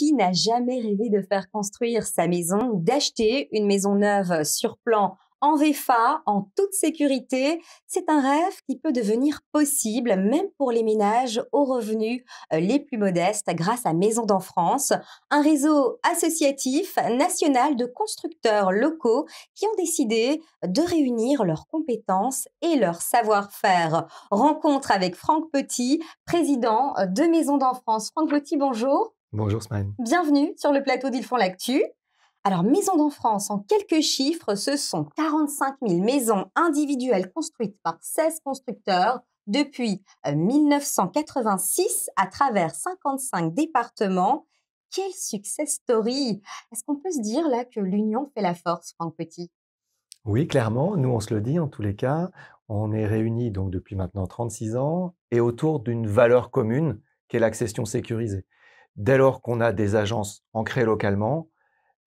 Qui n'a jamais rêvé de faire construire sa maison ou d'acheter une maison neuve sur plan en VFA, en toute sécurité? C'est un rêve qui peut devenir possible, même pour les ménages aux revenus les plus modestes, grâce à Maisons dans France, un réseau associatif national de constructeurs locaux qui ont décidé de réunir leurs compétences et leur savoir-faire. Rencontre avec Franck Petit, président de Maisons dans France. Franck Petit, bonjour. Bonjour Smaïn. Bienvenue sur le plateau d'Ils font l'actu. Alors, Maisons dans France, en quelques chiffres, ce sont 45 000 maisons individuelles construites par 16 constructeurs depuis 1986 à travers 55 départements. Quel success story! Est-ce qu'on peut se dire là que l'union fait la force, Franck Petit? Oui, clairement, nous on se le dit en tous les cas, on est réunis donc depuis maintenant 36 ans et autour d'une valeur commune qui est l'accession sécurisée. Dès lors qu'on a des agences ancrées localement,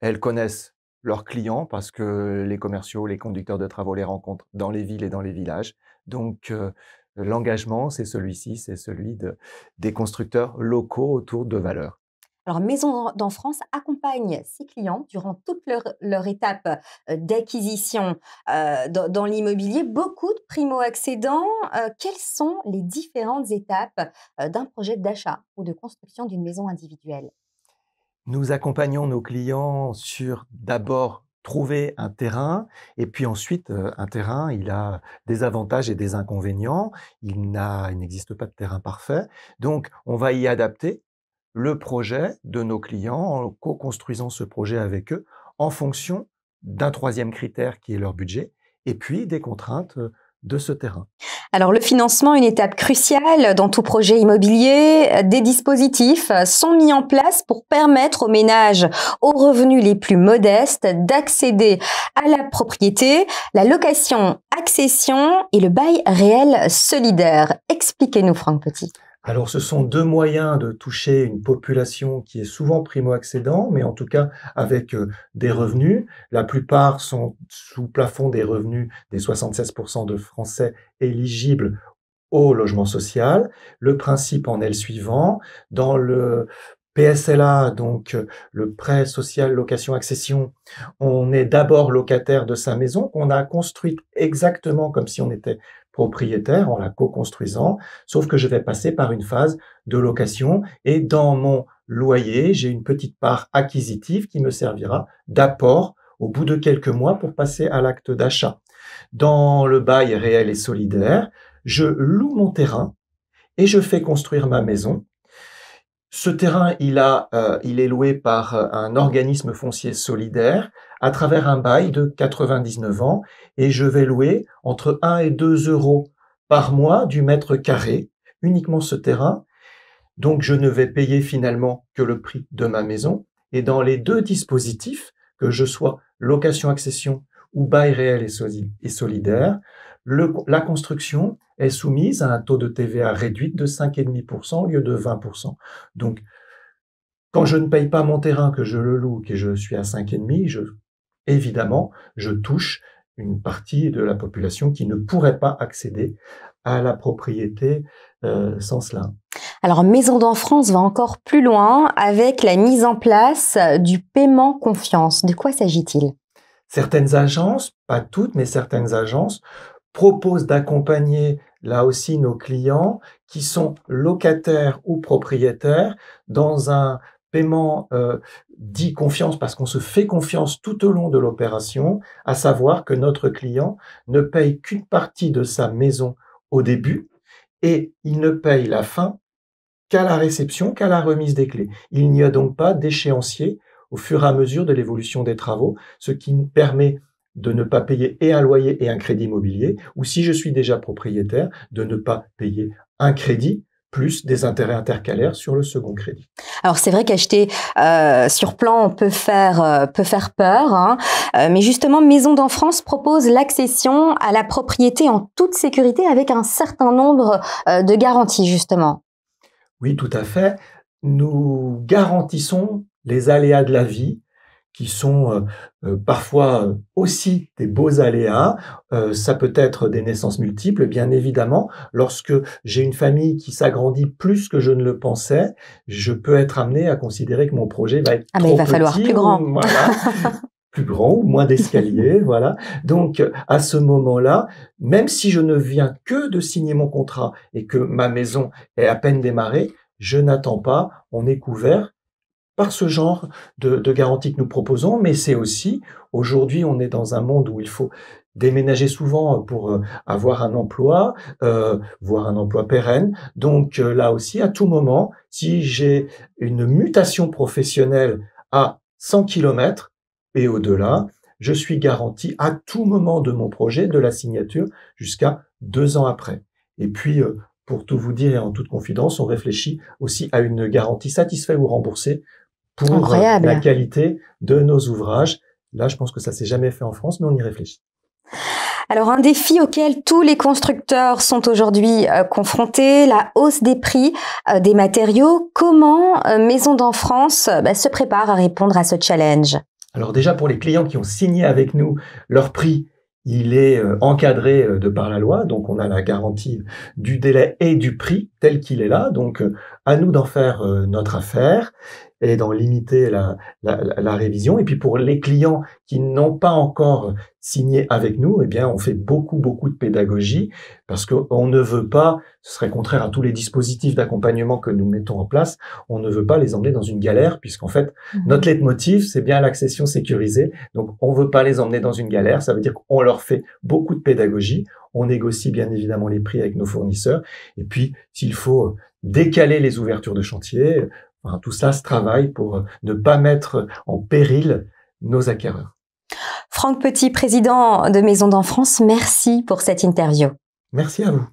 elles connaissent leurs clients parce que les commerciaux, les conducteurs de travaux les rencontrent dans les villes et dans les villages. Donc l'engagement, c'est celui-ci, c'est celui des constructeurs locaux autour de valeurs. Alors, Maisons dans France accompagne ses clients durant toute leur étape d'acquisition dans l'immobilier. Beaucoup de primo-accédants. Quelles sont les différentes étapes d'un projet d'achat ou de construction d'une maison individuelle? Nous accompagnons nos clients sur d'abord trouver un terrain et puis ensuite un terrain, il a des avantages et des inconvénients. Il n'existe pas de terrain parfait. Donc, on va y adapter le projet de nos clients en co-construisant ce projet avec eux en fonction d'un troisième critère qui est leur budget et puis des contraintes de ce terrain. Alors, le financement, une étape cruciale dans tout projet immobilier. Des dispositifs sont mis en place pour permettre aux ménages aux revenus les plus modestes d'accéder à la propriété, la location accession et le bail réel solidaire. Expliquez-nous, Franck Petit. Alors, ce sont deux moyens de toucher une population qui est souvent primo-accédant, mais en tout cas avec des revenus. La plupart sont sous plafond des revenus des 76% de Français éligibles au logement social. Le principe en est le suivant. Dans le PSLA, donc le prêt social location accession, on est d'abord locataire de sa maison qu'on a construite exactement comme si on était propriétaire en la co-construisant, sauf que je vais passer par une phase de location et dans mon loyer, j'ai une petite part acquisitive qui me servira d'apport au bout de quelques mois pour passer à l'acte d'achat. Dans le bail réel et solidaire, je loue mon terrain et je fais construire ma maison. Ce terrain, il est loué par un organisme foncier solidaire à travers un bail de 99 ans et je vais louer entre 1 et 2 euros par mois du mètre carré, uniquement ce terrain. Donc, je ne vais payer finalement que le prix de ma maison. Et dans les deux dispositifs, que je sois location-accession ou bail réel et solidaire, la construction est soumise à un taux de TVA réduit de 5,5% au lieu de 20%. Donc, quand je ne paye pas mon terrain, que je le loue, que je suis à 5,5%, évidemment, je touche une partie de la population qui ne pourrait pas accéder à la propriété sans cela. Alors, Maisons dans France va encore plus loin avec la mise en place du paiement confiance. De quoi s'agit-il? Certaines agences, pas toutes, mais certaines agences proposent d'accompagner là aussi nos clients qui sont locataires ou propriétaires dans un paiement dit confiance parce qu'on se fait confiance tout au long de l'opération, à savoir que notre client ne paye qu'une partie de sa maison au début et il ne paye la fin qu'à la réception, qu'à la remise des clés. Il n'y a donc pas d'échéancier au fur et à mesure de l'évolution des travaux, ce qui nous permet de ne pas payer et un loyer et un crédit immobilier, ou si je suis déjà propriétaire, de ne pas payer un crédit plus des intérêts intercalaires sur le second crédit. Alors c'est vrai qu'acheter sur plan peut faire peur, hein, mais justement Maisons dans France propose l'accession à la propriété en toute sécurité avec un certain nombre de garanties justement. Oui, tout à fait. Nous garantissons les aléas de la vie qui sont parfois aussi des beaux aléas. Ça peut être des naissances multiples, bien évidemment. Lorsque j'ai une famille qui s'agrandit plus que je ne le pensais, je peux être amené à considérer que mon projet va être trop il va falloir petit plus grand. Voilà, plus grand ou moins d'escalier, voilà. Donc, à ce moment-là, même si je ne viens que de signer mon contrat et que ma maison est à peine démarrée, je n'attends pas, on est couvert par ce genre de garantie que nous proposons, mais c'est aussi, aujourd'hui, on est dans un monde où il faut déménager souvent pour avoir un emploi, voire un emploi pérenne. Donc là aussi, à tout moment, si j'ai une mutation professionnelle à 100 kilomètres et au-delà, je suis garanti à tout moment de mon projet, de la signature, jusqu'à 2 ans après. Et puis, pour tout vous dire et en toute confidence, on réfléchit aussi à une garantie satisfait ou remboursée pour Incroyable. la qualité de nos ouvrages. Là, je pense que ça s'est jamais fait en France, mais on y réfléchit. Alors, un défi auquel tous les constructeurs sont aujourd'hui confrontés, la hausse des prix des matériaux. Comment Maisons Dents France se prépare à répondre à ce challenge? Alors déjà, pour les clients qui ont signé avec nous, leur prix, il est encadré de par la loi, donc on a la garantie du délai et du prix tel qu'il est là. Donc, à nous d'en faire notre affaire et d'en limiter la révision. Et puis pour les clients qui n'ont pas encore signé avec nous, eh bien on fait beaucoup de pédagogie parce qu'on ne veut pas, ce serait contraire à tous les dispositifs d'accompagnement que nous mettons en place, on ne veut pas les emmener dans une galère puisqu'en fait notre leitmotiv c'est bien l'accession sécurisée. Donc on veut pas les emmener dans une galère, ça veut dire qu'on leur fait beaucoup de pédagogie, on négocie bien évidemment les prix avec nos fournisseurs et puis s'il faut décaler les ouvertures de chantier, enfin, tout ça se travaille pour ne pas mettre en péril nos acquéreurs. Franck Petit, président de Maisons Dents France, merci pour cette interview. Merci à vous.